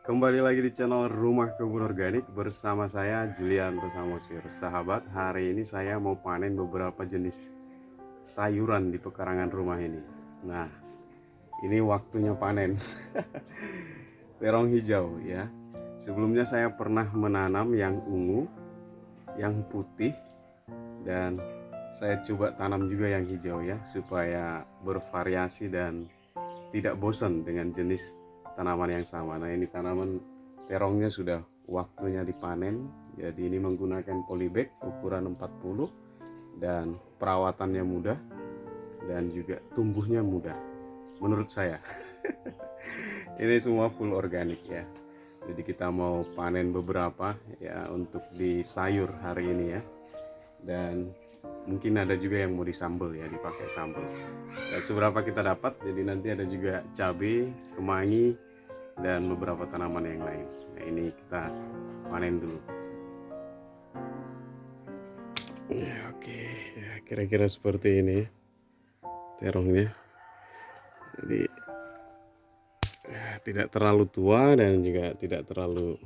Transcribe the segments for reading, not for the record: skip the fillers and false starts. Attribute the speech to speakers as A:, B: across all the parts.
A: Kembali lagi di channel Rumah Kebun Organik bersama saya Julianto Samosir. Sahabat, hari ini saya mau panen beberapa jenis sayuran di pekarangan rumah ini. Nah, ini waktunya panen. Terong hijau ya. Sebelumnya saya pernah menanam yang ungu, yang putih, dan saya coba tanam juga yang hijau ya, supaya bervariasi dan tidak bosan dengan jenis tanaman yang sama. Nah, ini tanaman terongnya sudah waktunya dipanen. Jadi ini menggunakan polybag ukuran 40 dan perawatannya mudah dan juga tumbuhnya mudah menurut saya. Ini semua full organik ya. Jadi kita mau panen beberapa ya untuk di sayur hari ini ya. Dan mungkin ada juga yang mau disambel ya, dipakai sambel ya, seberapa kita dapat. Jadi nanti ada juga cabai, kemangi, dan beberapa tanaman yang lain. Nah, ini kita panen dulu ya. Oke ya, kira-kira seperti ini terongnya. Jadi ya, tidak terlalu tua dan juga tidak terlalu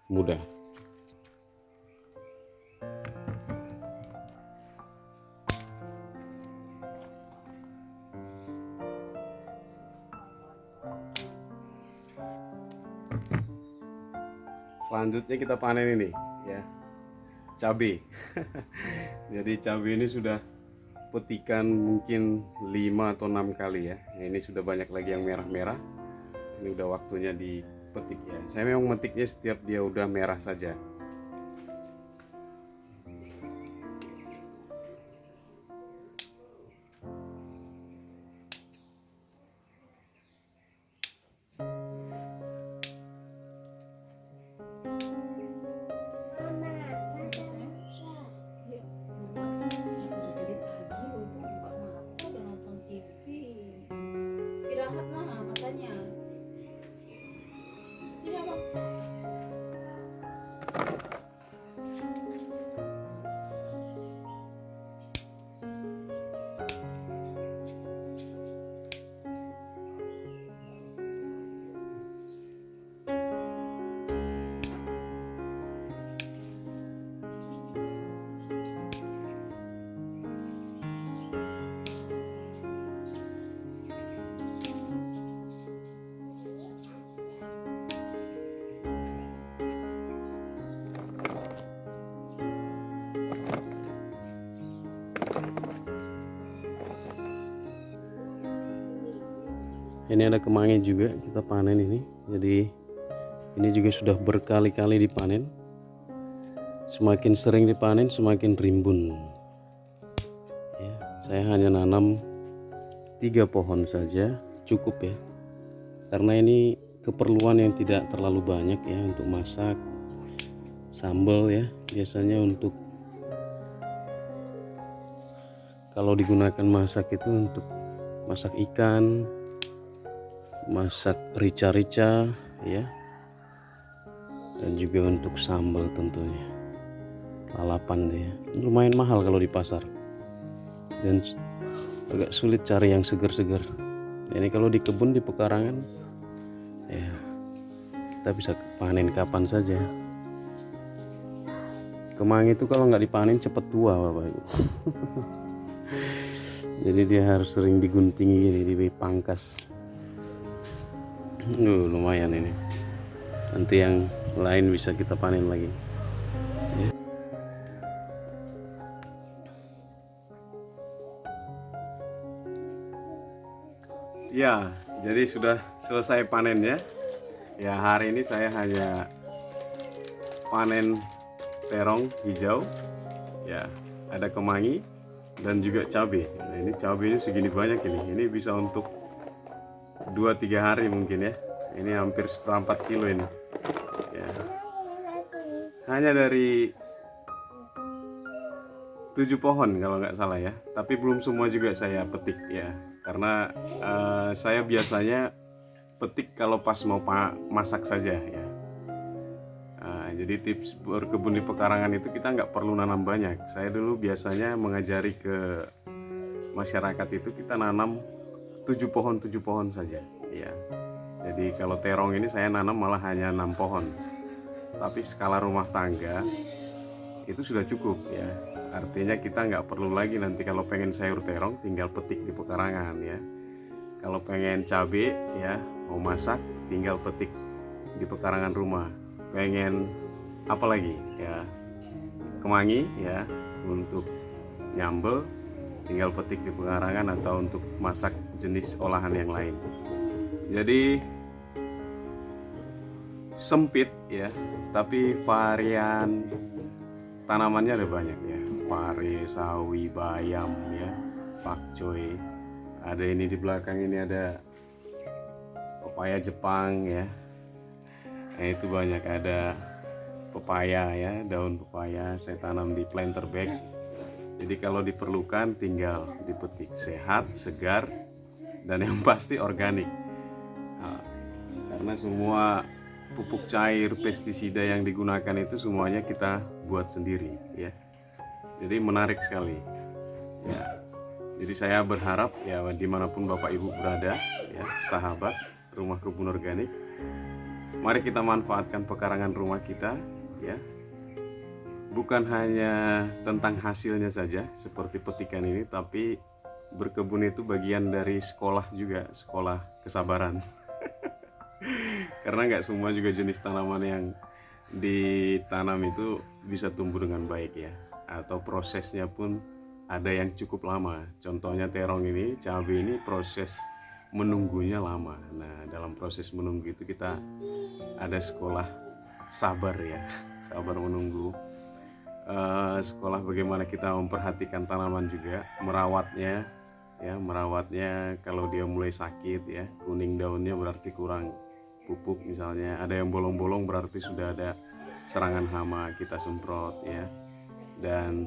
A: muda. Selanjutnya kita panen ini ya, cabai. Jadi cabai ini sudah petikan mungkin 5 atau 6 kali ya. Ini sudah banyak lagi yang merah-merah. Ini udah waktunya dipetik ya. Saya memang metiknya setiap dia udah merah saja.
B: Istirahat mah matanya. Sini abang.
A: Ini ada kemangi juga kita panen ini. Jadi ini juga sudah berkali-kali dipanen. Semakin sering dipanen semakin rimbun ya. Saya hanya nanam 3 pohon saja cukup ya, karena ini keperluan yang tidak terlalu banyak ya untuk masak sambal ya. Biasanya untuk kalau digunakan masak itu untuk masak ikan, masak rica-rica ya, dan juga untuk sambal tentunya. Lalapan deh ya. Lumayan mahal kalau di pasar dan agak sulit cari yang segar-segar. Ini kalau di kebun di pekarangan ya, kita bisa panen kapan saja. Kemangi itu kalau nggak dipanen cepet tua Bapak Ibu. Jadi dia harus sering diguntingi gini, dipangkas. Lumayan ini. Nanti yang lain bisa kita panen lagi ya. Ya, jadi sudah selesai panen ya. Ya, hari ini saya hanya panen terong hijau ya, ada kemangi dan juga cabai. Nah, ini cabainya segini banyak ini. Ini bisa untuk 2-3 hari mungkin ya. Ini hampir 1/4 kilo ini ya. Hanya dari 7 pohon kalau nggak salah ya, tapi belum semua juga saya petik ya, karena saya biasanya petik kalau pas mau masak saja ya. Jadi Jadi tips berkebun di pekarangan itu kita nggak perlu nanam banyak. Saya dulu biasanya mengajari ke masyarakat itu kita nanam 7 pohon saja ya. Jadi kalau terong ini saya nanam malah hanya 6 pohon. Tapi skala rumah tangga itu sudah cukup ya. Artinya kita nggak perlu lagi nanti kalau pengen sayur terong tinggal petik di pekarangan ya. Kalau pengen cabai ya mau masak tinggal petik di pekarangan rumah. Pengen apa lagi ya, kemangi ya untuk nyambel tinggal petik di pekarangan atau untuk masak jenis olahan yang lain. Jadi sempit ya, tapi varian tanamannya ada banyak ya. Pare, sawi, bayam ya, pakcoy. Ada ini di belakang ini ada pepaya Jepang ya. Nah itu banyak, ada pepaya ya, daun pepaya saya tanam di planter bag. Jadi kalau diperlukan tinggal dipetik, sehat, segar, dan yang pasti organik. Nah, karena semua pupuk cair, pestisida yang digunakan itu semuanya kita buat sendiri ya. Jadi menarik sekali ya. Jadi saya berharap ya dimanapun Bapak Ibu berada ya, sahabat Rumah Kebun Organik, mari kita manfaatkan pekarangan rumah kita ya. Bukan hanya tentang hasilnya saja seperti petikan ini, tapi berkebun itu bagian dari sekolah juga, sekolah kesabaran. Karena nggak semua juga jenis tanaman yang ditanam itu bisa tumbuh dengan baik ya, atau prosesnya pun ada yang cukup lama. Contohnya terong ini, cabai ini proses menunggunya lama. Nah dalam proses menunggu itu kita ada sekolah sabar ya, sabar menunggu. Sekolah bagaimana kita memperhatikan tanaman juga, merawatnya ya, merawatnya. Kalau dia mulai sakit ya, kuning daunnya berarti kurang pupuk misalnya, ada yang bolong-bolong berarti sudah ada serangan hama, kita semprot ya. Dan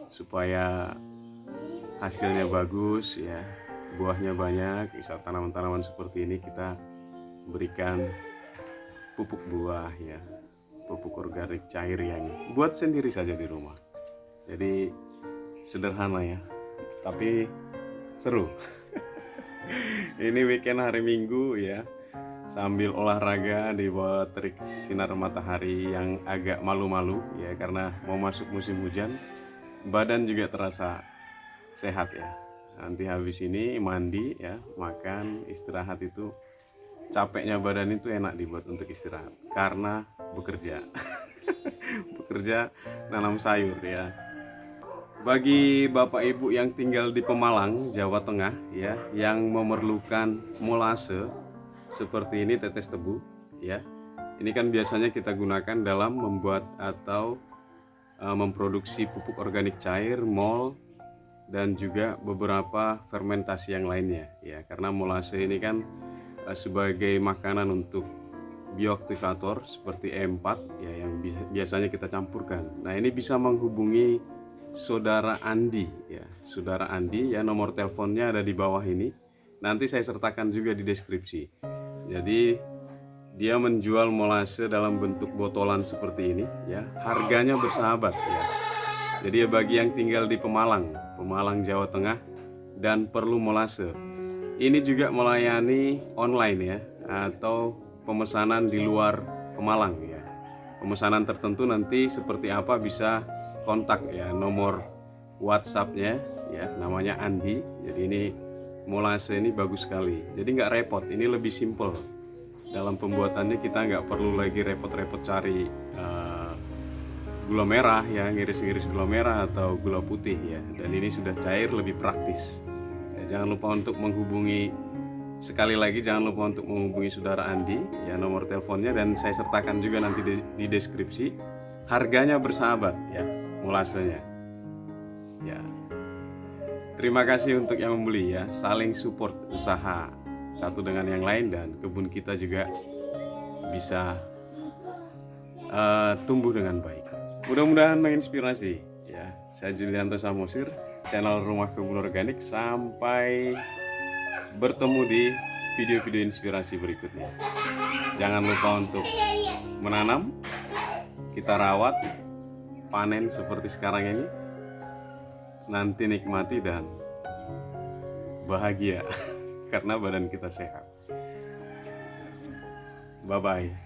A: supaya hasilnya bagus ya, buahnya banyak, misal tanaman-tanaman seperti ini kita berikan pupuk buah ya, pupuk organik cair yang buat sendiri saja di rumah. Jadi sederhana ya, tapi seru. Ini weekend hari Minggu ya, sambil olahraga di bawah terik sinar matahari yang agak malu-malu ya, karena mau masuk musim hujan. Badan juga terasa sehat ya. Nanti habis ini mandi ya, makan, istirahat itu capeknya badan itu enak dibuat untuk istirahat karena bekerja. Bekerja nanam sayur ya. Bagi Bapak Ibu yang tinggal di Pemalang, Jawa Tengah ya, yang memerlukan molase seperti ini, tetes tebu ya. Ini kan biasanya kita gunakan dalam membuat atau memproduksi pupuk organik cair, mol, dan juga beberapa fermentasi yang lainnya ya. Karena molase ini kan sebagai makanan untuk bioaktivator seperti E4 ya, yang biasanya kita campurkan. Nah ini bisa menghubungi Saudara Andi ya, Saudara Andi ya, nomor teleponnya ada di bawah ini. Nanti saya sertakan juga di deskripsi. Jadi dia menjual molase dalam bentuk botolan seperti ini ya, harganya bersahabat ya. Jadi bagi yang tinggal di Pemalang, Jawa Tengah dan perlu molase, ini juga melayani online ya, atau pemesanan di luar Pemalang ya. Pemesanan tertentu nanti seperti apa bisa kontak ya, nomor WhatsAppnya ya, namanya Andi. Jadi ini molase ini bagus sekali. Jadi nggak repot, ini lebih simple dalam pembuatannya. Kita nggak perlu lagi repot-repot cari gula merah ya, ngiris-ngiris gula merah atau gula putih ya. Dan ini sudah cair, lebih praktis. Ya, jangan lupa untuk menghubungi, sekali lagi jangan lupa untuk menghubungi Saudara Andi ya, nomor teleponnya dan saya sertakan juga nanti di deskripsi. Harganya bersahabat ya, molasenya ya. Terima kasih untuk yang membeli ya, saling support usaha satu dengan yang lain dan kebun kita juga bisa tumbuh dengan baik. Mudah-mudahan menginspirasi ya. Saya Julianto Samosir, channel Rumah Kebun Organik. Sampai bertemu di video-video inspirasi berikutnya. Jangan lupa untuk menanam, kita rawat, panen seperti sekarang ini, nanti nikmati dan bahagia karena badan kita sehat. Bye bye.